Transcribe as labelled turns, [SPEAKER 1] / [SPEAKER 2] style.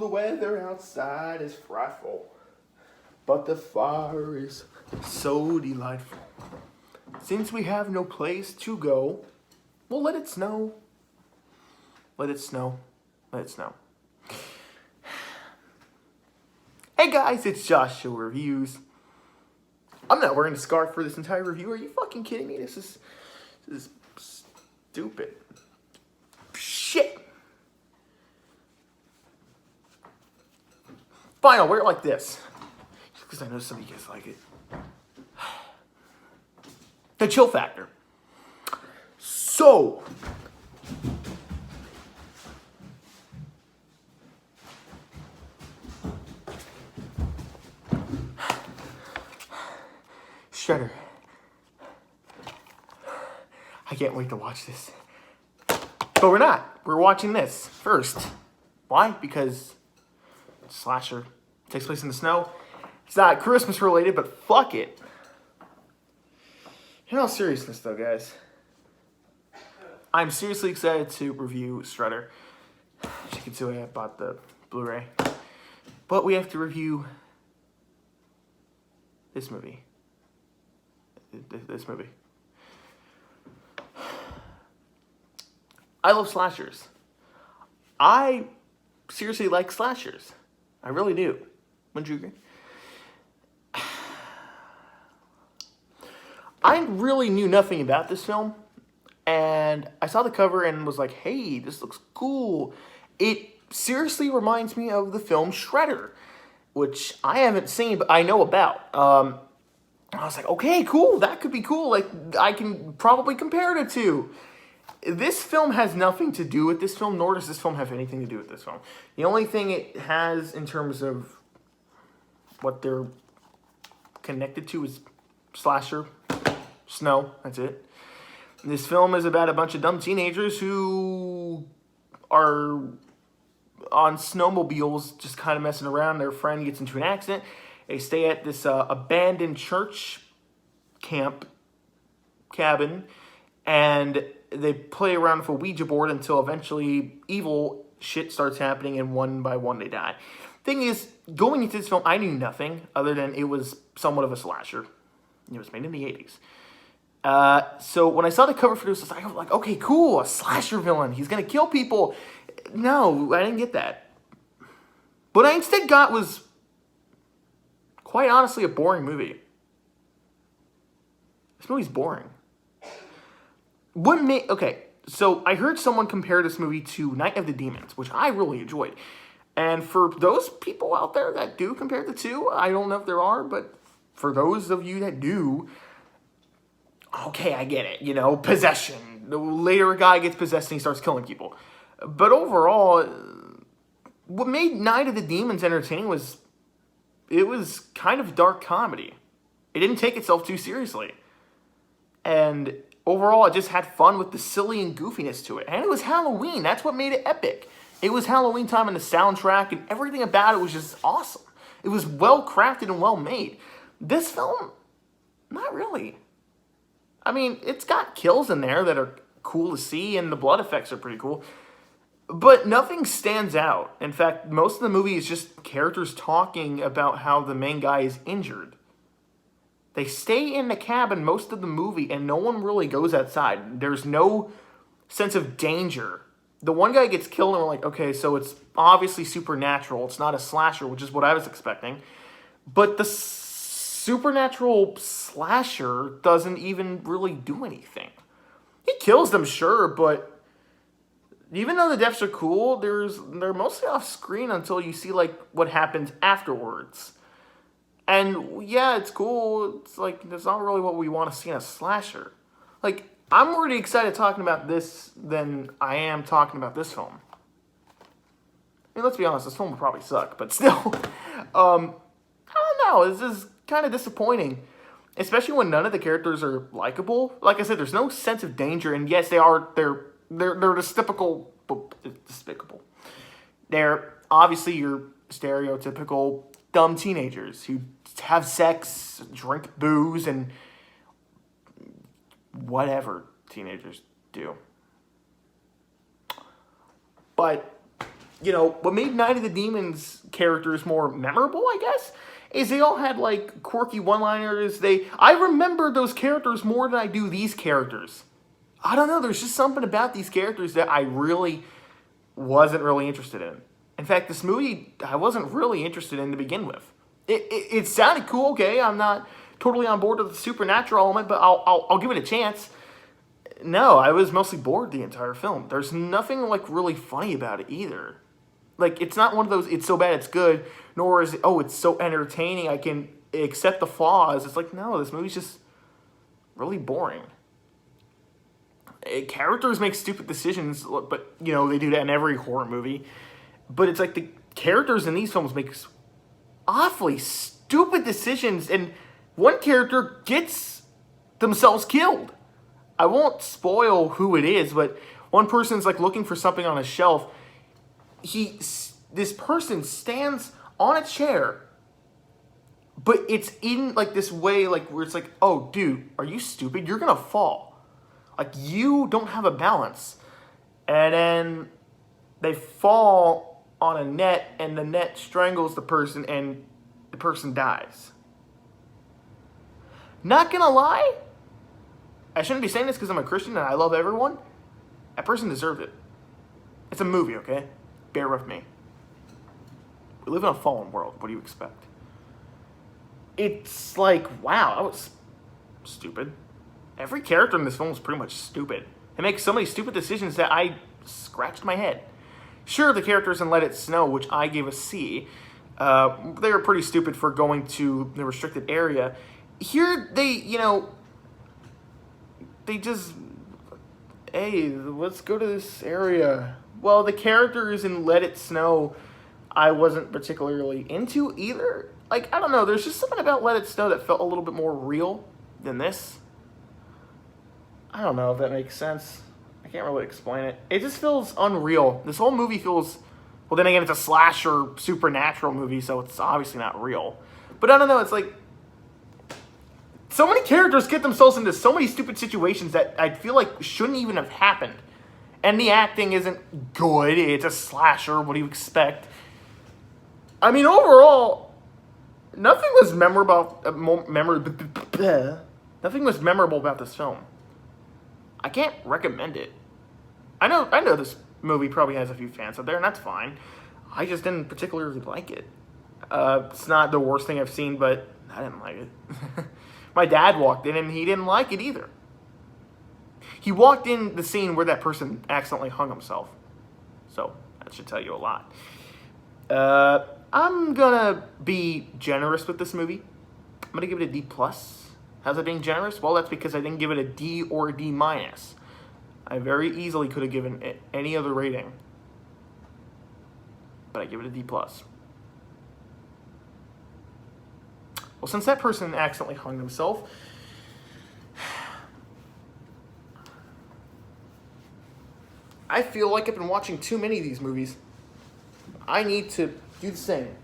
[SPEAKER 1] weather outside is frightful, but the fire is so delightful. Since we have no place to go, well, let it snow. Let it snow. Let it snow. Hey guys, it's Joshua Reviews. I'm not wearing a scarf for this entire review. Are you fucking kidding me? This is stupid. Shit. Fine, I'll wear it like this. Just because I know some of you guys like it. The chill factor. So, Shredder. I can't wait to watch this. But we're not. We're watching this first. Why? Because slasher takes place in the snow. It's not Christmas related, but fuck it. In all seriousness though, guys, I'm seriously excited to review Shredder. As you can see, I bought the Blu-ray. But we have to review this movie. This movie. I love slashers. I seriously like slashers. I really do. Wouldn't you agree? I really knew nothing about this film, and I saw the cover and was like, hey, this looks cool. It seriously reminds me of the film Shredder, which I haven't seen, but I know about. I was like, okay, cool, that could be cool. Like, I can probably compare the two. This film has nothing to do with this film, nor does this film have anything to do with this film. The only thing it has in terms of what they're connected to is slasher, snow, that's it. This film is about a bunch of dumb teenagers who are on snowmobiles just kind of messing around. Their friend gets into an accident. They stay at this abandoned church cabin, and they play around with a Ouija board until eventually evil shit starts happening, and one by one they die. Thing is, going into this film, I knew nothing other than it was somewhat of a slasher. It was made in the 80s. So when I saw the cover for this, I was like, okay, cool, a slasher villain. He's going to kill people. No, I didn't get that. What I instead got was, quite honestly, a boring movie. This movie's boring. Okay, so I heard someone compare this movie to Night of the Demons, which I really enjoyed. And for those people out there that do compare the two, I don't know if there are, but for those of you that do, okay, I get it. You know, possession. Later a guy gets possessed and he starts killing people. But overall, what made Night of the Demons entertaining was it was kind of dark comedy. It didn't take itself too seriously. And overall, I just had fun with the silly and goofiness to it. And it was Halloween. That's what made it epic. It was Halloween time, and the soundtrack and everything about it was just awesome. It was well crafted and well made. This film, not really. I mean, it's got kills in there that are cool to see, and the blood effects are pretty cool. But nothing stands out. In fact, most of the movie is just characters talking about how the main guy is injured. They stay in the cabin most of the movie, and no one really goes outside. There's no sense of danger. The one guy gets killed, and we're like, okay, so it's obviously supernatural. It's not a slasher, which is what I was expecting. But the supernatural slasher doesn't even really do anything. He kills them, sure, but even though the deaths are cool, they're mostly off screen until you see like what happens afterwards. And yeah, it's cool. It's like that's not really what we want to see in a slasher. Like, I'm already excited talking about this than I am talking about this film. I mean, let's be honest, this film will probably suck, but still, I don't know. This is kind of disappointing, especially when none of the characters are likable. Like I said, there's no sense of danger, and yes, they're despicable. They're obviously your stereotypical dumb teenagers who have sex, drink booze, and whatever teenagers do. But what made Night of the Demons characters more memorable, I guess, is they all had like quirky one-liners. I remember those characters more than I do these characters. I don't know. There's just something about these characters that I really wasn't really interested in. In fact, this movie I wasn't really interested in to begin with. It sounded cool. Okay, I'm not totally on board with the supernatural element, but I'll give it a chance. No, I was mostly bored the entire film. There's nothing like really funny about it either. Like, it's not one of those, it's so bad it's good, nor is it, oh, it's so entertaining, I can accept the flaws. It's like, no, this movie's just really boring. Characters make stupid decisions, but, they do that in every horror movie. But it's like the characters in these films make awfully stupid decisions, and one character gets themselves killed. I won't spoil who it is, but one person's like looking for something on a shelf. This person stands on a chair, but it's in like this way, like where it's like, oh, dude, are you stupid? You're gonna fall. Like, you don't have a balance. And then they fall on a net, and the net strangles the person, and the person dies. Not gonna lie, I shouldn't be saying this because I'm a Christian and I love everyone. That person deserved it. It's a movie, okay? Bear with me. We live in a fallen world. What do you expect? It's like, wow, that was stupid. Every character in this film is pretty much stupid. They make so many stupid decisions that I scratched my head. Sure, the characters in Let It Snow, which I gave a C, they were pretty stupid for going to the restricted area. Here, they just, hey, let's go to this area. Well, the characters in Let It Snow, I wasn't particularly into either. Like, I don't know, there's just something about Let It Snow that felt a little bit more real than this. I don't know if that makes sense. I can't really explain it. It just feels unreal. This whole movie feels, well, then again, it's a slasher supernatural movie, so it's obviously not real. But I don't know, it's like, so many characters get themselves into so many stupid situations that I feel like shouldn't even have happened. And the acting isn't good. It's a slasher. What do you expect? I mean, overall, nothing was memorable. Nothing was memorable about this film. I can't recommend it. I know this movie probably has a few fans out there, and that's fine. I just didn't particularly like it. It's not the worst thing I've seen, but I didn't like it. My dad walked in, and he didn't like it either. He walked in the scene where that person accidentally hung himself. So, that should tell you a lot. I'm gonna be generous with this movie. I'm gonna give it a D+. How's that being generous? Well, that's because I didn't give it a D or a D-. I very easily could have given it any other rating. But I give it a D+. Well, since that person accidentally hung himself, I feel like I've been watching too many of these movies. I need to do the same.